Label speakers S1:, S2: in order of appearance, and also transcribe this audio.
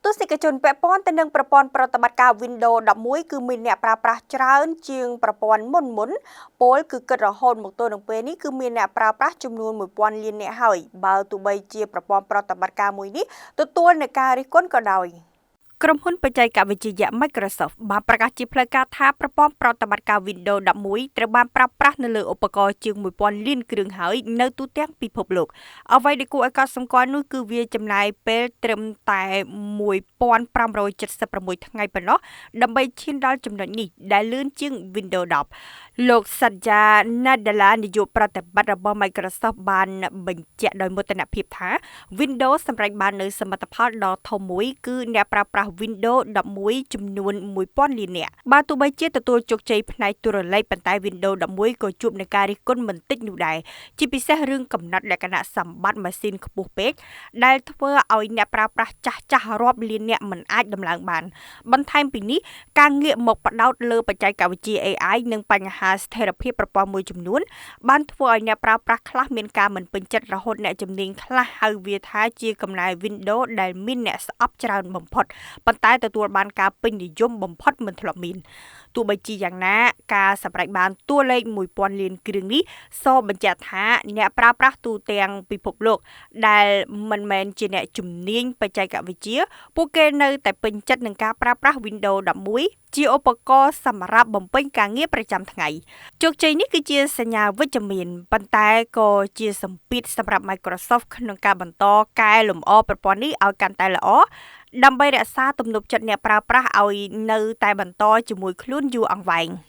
S1: ទស្សនិកជនពាក់ព័ន្ធទៅនឹងប្រព័ន្ធប្រតិបត្តិការ Windows 11 គឺមានអ្នកប្រើប្រាស់ច្រើនជាងប្រព័ន្ធមុនពលគឺគិតរហូតមកទល់នឹងពេលនេះគឺមានអ្នកប្រើប្រាស់ចំនួន 1000 លាននាក់ហើយបើទោះបីជាប្រព័ន្ធប្រតិបត្តិការមួយនេះទទួលនឹងការរិះគន់ក៏ដោយក្រុមហ៊ុនបច្ចេកវិទ្យា Microsoft បានប្រកាសជាផ្លូវការថាប្រព័ន្ធប្រតិបត្តិការ Windows 11 ត្រូវបានប្រើប្រាស់នៅលើឧបករណ៍ជាង 1000 លានគ្រឿងហើយនៅទូទាំងពិភពលោកអ្វីដែលគួរឲ្យកត់សម្គាល់នោះគឺវាចំណាយពេលត្រឹមតែ1576ថ្ងៃប៉ុណ្ណោះដើម្បីឈានដល់ចំណុចនេះដែលលឿនជាង Windows 10 លោកសត្យា Nadella នាយកប្រតិបត្តិរបស់ Microsoft បានបញ្ជាក់ដោយមោទនភាពថា Windows សម្រេចបាននូវសមិទ្ធផលដ៏ធំមួយគឺអ្នកប្រើប្រាស់ Windows 11 ចំនួន 1000 លាននាក់បើទោះបីជាទទួលជោគជ័យផ្នែកទូរលេខប៉ុន្តែ Windows 11 ក៏ជួបនឹងការរិះគន់មិនតិចនោះដែរជាពិសេសរឿងកំណត់លក្ខណៈសម្បត្តិម៉ាស៊ីនខ្ពស់ពេកដែលធ្វើឲ្យអ្នកប្រើប្រាស់ចាស់រាប់លាននាក់មិនអាចដំឡើងបានបន្ថែមពីនេះការងាកមកផ្ដោតលើបច្ចេកវិទ្យា AI និងបញ្ហាស្ថិរភាពប្រព័ន្ធមួយចំនួនបានធ្វើឲ្យអ្នកប្រើប្រាស់ខ្លះមានការមិនពេញចិត្តរហូតអ្នកជំនាញខ្លះហៅវាថាជាកំណែ Windows ដែលមានអ្នកស្អប់ច្រើនបំផុតប៉ុន្តែទទួលបានការពេញនិយមបំផុតមិនធ្លាប់មានទោះបីជាយ៉ាងណាការសម្រេចបានតួលេខ 1000 លានគ្រឿងនេះសបញ្ជាក់ថាអ្នកប្រើប្រាស់ទូទាំងពិភពលោកដែលមិនមែនជាអ្នកជំនាញបច្ចេកវិទ្យាពួកគេនៅតែពេញចិត្តនឹងការប្រើប្រាស់ Windows 11 ជាឧបករណ៍សម្រាប់បំពេញការងារប្រចាំថ្ងៃជោគជ័យនេះគឺជាសញ្ញាវិជ្ជមានប៉ុន្តែក៏ជាសម្ពាធសម្រាប់ Microsoft ក្នុងការបន្តកែលម្អប្រព័ន្ធនេះឲ្យកាន់តែល្អដើម្បីរក្សាទំនុកចិត្តអ្នកប្រើប្រាស់ឲ្យនៅតែបន្តជាមួយខ្លួនយូរអង្វែង។